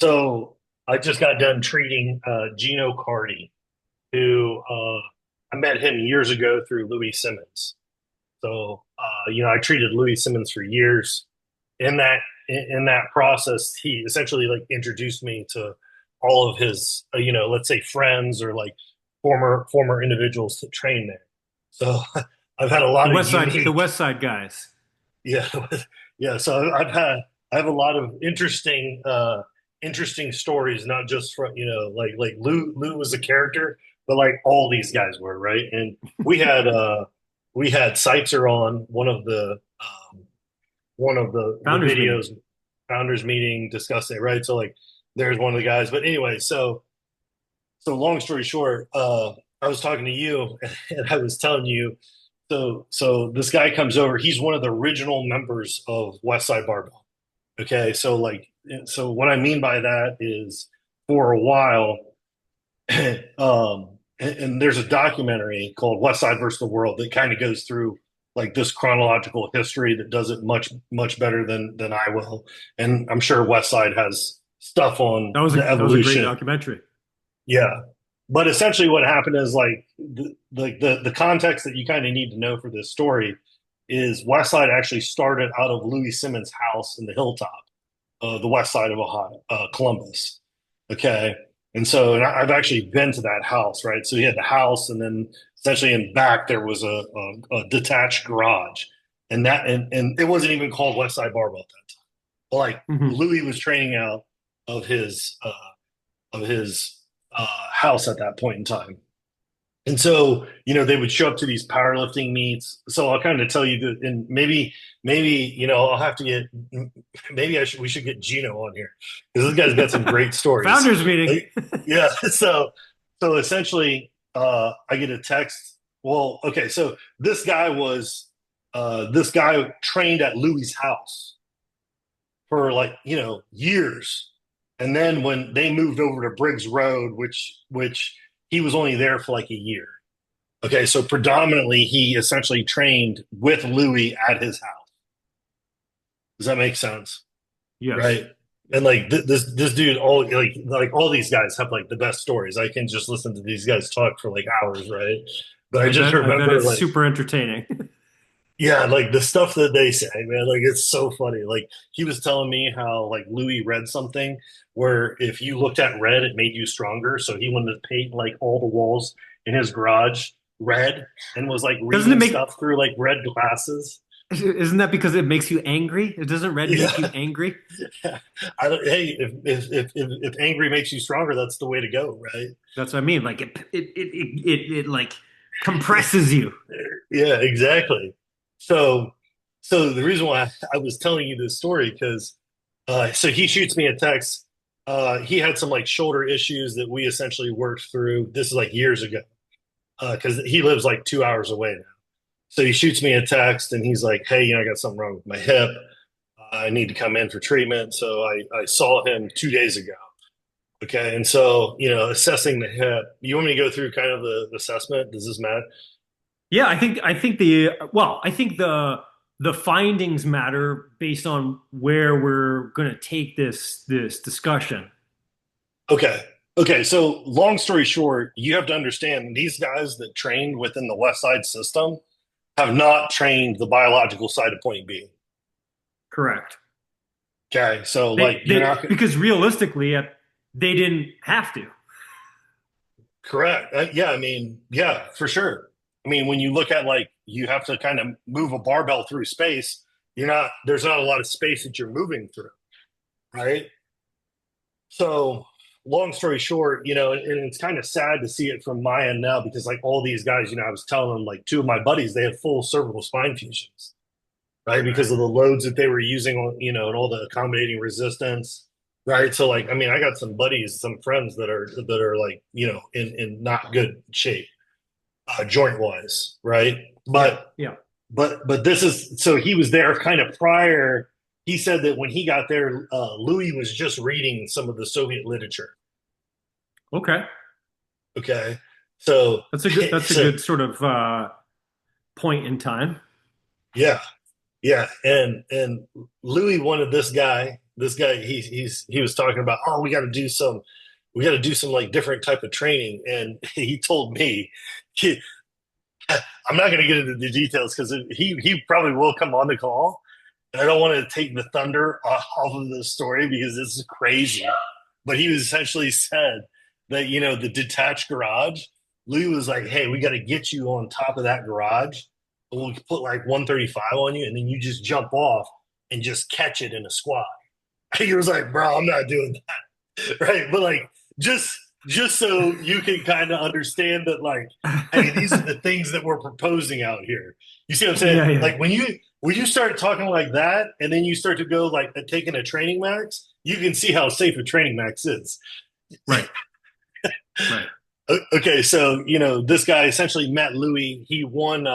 So I just got done treating Gino Cardi, who I met him years ago through Louis Simmons. So I treated Louis Simmons for years. In that process, he essentially like introduced me to all of his let's say friends or like former individuals that train there. So I've had a The lot of West Side, the unique, West Side guys. yeah, yeah. So I have a lot of interesting stories, not just from like Lou was a character, but like all these guys were, right. And we had Seitzer on one of the Founders meeting. videos, founders meeting, discussing it, right. So like there's one of the guys, but anyway, so long story short, I was talking to you and I was telling you, so this guy comes over. He's one of the original members of West Side Barbell. Okay, so like, so what I mean by that is, for a while, and there's a documentary called West Side versus the World that kind of goes through like this chronological history that does it much better than I will. And I'm sure West Side has stuff on the That was a great evolution. documentary. Yeah. But essentially what happened is like the context that you kind of need to know for this story is Westside actually started out of Louis Simmons' house in the hilltop, the west side of Ohio, Columbus. Okay. And I've actually been to that house, right? So he had the house, and then essentially in back there was a detached garage. And it wasn't even called Westside Barbell at that time. But like Hmm. Louis was training out of his house at that point in time. And so, they would show up to these powerlifting meets. So I'll kind of tell you that, and maybe, I'll have to get, maybe we should get Gino on here because this guy's got some great stories. Founders meeting. Like, yeah. So essentially, I get a text. Well, okay. So this guy trained at Louis's house for like years, and then when they moved over to Briggs Road, which he was only there for like a year. Okay, so predominantly he essentially trained with Louis at his house. Does that make sense? Yes. Right. And like this dude, all these guys have like the best stories. I can just listen to these guys talk for like hours, right? But I just I bet remember it's like, super entertaining. yeah, like the stuff that they say, man, like it's so funny. Like he was telling me how like Louis read something where if you looked at red, it made you stronger. So he wanted to paint like all the walls in his garage red, and was like Doesn't it reading make, stuff through like red glasses. isn't that because it makes you angry? Doesn't red make you Yeah. angry? I don't, hey, if angry makes you stronger, that's the way to go, right? That's what I mean. Like it like compresses you. Yeah, exactly. So, so the reason why I was telling you this story, because so he shoots me a text. He had some like shoulder issues that we essentially worked through. This is like years ago, because he lives like 2 hours away now. So he shoots me a text and he's like, "Hey, I got something wrong with my hip. I need to come in for treatment." So I saw him 2 days ago. Okay, and so assessing the hip. You want me to go through kind of the assessment? Does this matter? Yeah, I think the findings matter based on where we're going to take this discussion. Okay. Okay. So, long story short, you have to understand these guys that trained within the West Side system have not trained the biological side of Point B. Correct. Okay. So, like, you're not Because realistically, they didn't have to. correct. Yeah. I mean, yeah, for sure. I mean, when you look at like, you have to kind of move a barbell through space, there's not a lot of space that you're moving through. Right. So, long story short, and it's kind of sad to see it from my end now because, like, all these guys, I was telling them, like, two of my buddies, they have full cervical spine fusions, right? Because of the loads that they were using on, and all the accommodating resistance, right? So, like, I mean, I got some buddies, some friends that are like, in not good shape, joint wise, right? Yeah, But yeah. but this is so he was there kind of prior. He said that when he got there, Louis was just reading some of the Soviet literature. Okay. Okay, so That's a so good sort of point in time. yeah, yeah, and Louis wanted this guy. this guy, he was talking about, oh, we got to do some like different type of training, and he told me, he, I'm not going to get into the details because he probably will come on the call. And I don't want to take the thunder off of the story because this is crazy. But he was essentially said that, you know, the detached garage, Lou was like, hey, we got to get you on top of that garage. We'll put like 135 on you, and then you just jump off and just catch it in a squat. He was like, bro, I'm not doing that. Right. But like, just just so you can kind of understand that, like, hey, these are the things that we're proposing out here. You see what I'm saying? Yeah, yeah. Like when you start talking like that, and then you start to go like taking a training max, you can see how safe a training max is. Right. Right. Okay, so you know this guy essentially met Louis. He won.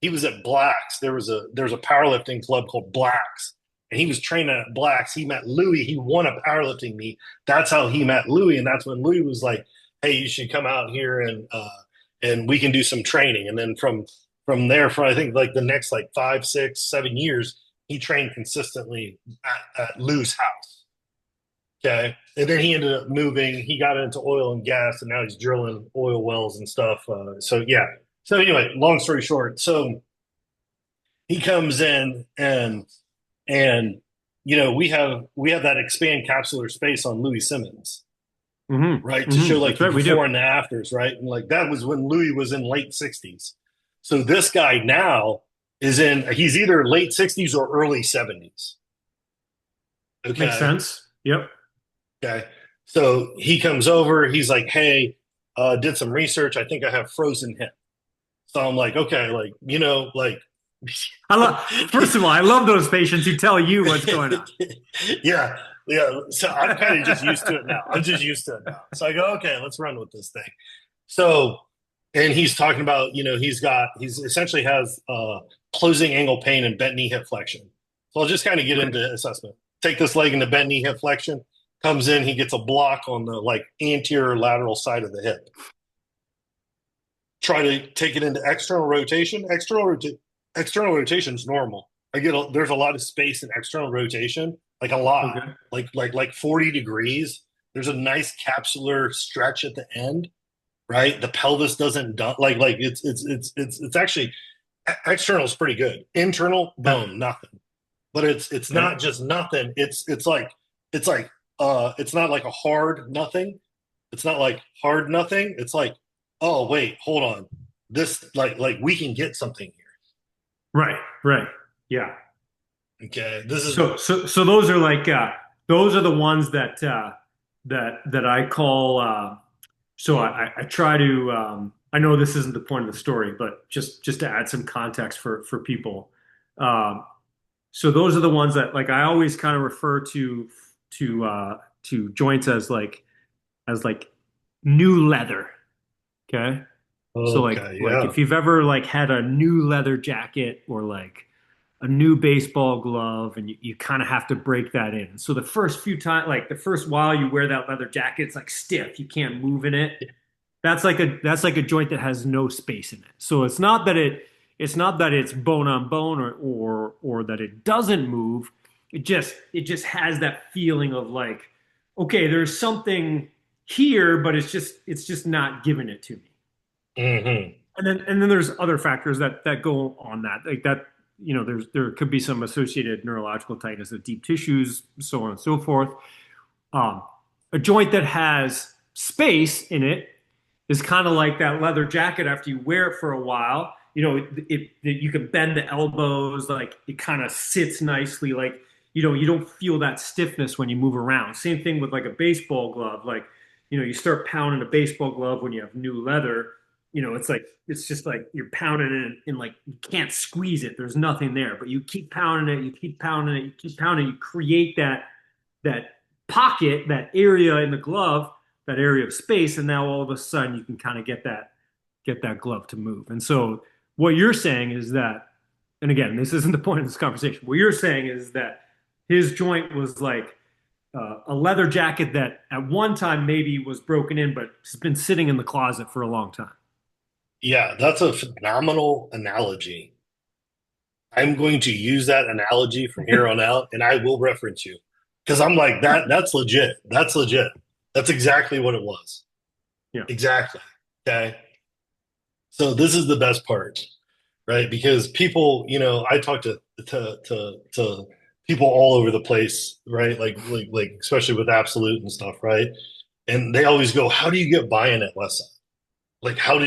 He was at Blacks. There's a powerlifting club called Blacks, and he was training at Blacks. He met Louis. He won a powerlifting meet. That's how he met Louis, and that's when Louis was like, "Hey, you should come out here and we can do some training." And then from there, for I think like the next like 5, 6, 7 years, he trained consistently at Lou's house. Okay. And then he ended up moving. He got into oil and gas, and now he's drilling oil wells and stuff. So yeah. So anyway, long story short, so he comes in and you know we have that expand capsular space on Louis Simmons, right, to show like That's the right. We do. before and the afters, right, and like that was when Louis was in late 60s. So this guy now is in he's either late 60s or early 70s. Makes Okay. sense. Yep. Okay. So he comes over. He's like, hey, did some research. I think I have frozen hip. So I'm like, okay, like, you know, like, I love. First of all, I love those patients who tell you what's going on. yeah, yeah. So I'm kind of just used to it now. I'm just used to it now. So I go, okay, let's run with this thing. So, and he's talking about, you know, he's essentially has closing angle pain and bent knee hip flexion. So I'll just kind of get Okay. into assessment. Take this leg into bent knee hip flexion. Comes in, he gets a block on the like anterior lateral side of the hip. Try to take it into external rotation. External rotation is normal. There's a lot of space in external rotation, like a lot, Okay. like 40 degrees. There's a nice capsular stretch at the end, right? The pelvis doesn't like it's actually external is pretty good. Internal Okay. bone nothing, but it's Okay. not just nothing. It's like it's not like a hard nothing. It's not like hard nothing. It's like, oh wait, hold on. This like we can get something Right. Right. Yeah. here. Okay. This is So those are like those are the ones that that I call so I try to I know this isn't the point of the story, but just to add some context for people. Um, so those are the ones that like I always kind of refer to joints as like new leather. Okay. So okay, like yeah. if you've ever like had a new leather jacket or like a new baseball glove and you kind of have to break that in. So the first few times, like the first while you wear that leather jacket, it's like stiff. You can't move in it. That's like a joint that has no space in it. So it's not that it's bone on bone or that it doesn't move. It just has that feeling of like, okay, there's something here, but it's just not giving it to me. Hmm. And then there's other factors that go on that like that you know there could be some associated neurological tightness of deep tissues, so on and so forth. Um, a joint that has space in it is kind of like that leather jacket. After you wear it for a while, you know you can bend the elbows, like it kind of sits nicely, like you don't feel that stiffness when you move around. Same thing with like a baseball glove, like you start pounding a baseball glove when you have new leather. It's like it's just like you're pounding it and like you can't squeeze it. There's nothing there, but you keep pounding it, you keep pounding it, you keep pounding it, you create that pocket, that area in the glove, that area of space, and now all of a sudden you can kind of get that glove to move. And so what you're saying is that, and again, this isn't the point of this conversation. What you're saying is that his joint was like a leather jacket that at one time maybe was broken in, but has been sitting in the closet for a long time. Yeah, that's a phenomenal analogy. I'm going to use that analogy from here on out, and I will reference you. Because I'm like that's legit. That's legit. That's exactly what it was. Yeah. Exactly. Okay. So this is the best part, right? Because people, I talk to people all over the place, right? Like especially with Absolute and stuff, right? And they always go, "How do you get buy-in at Westside? Like, how did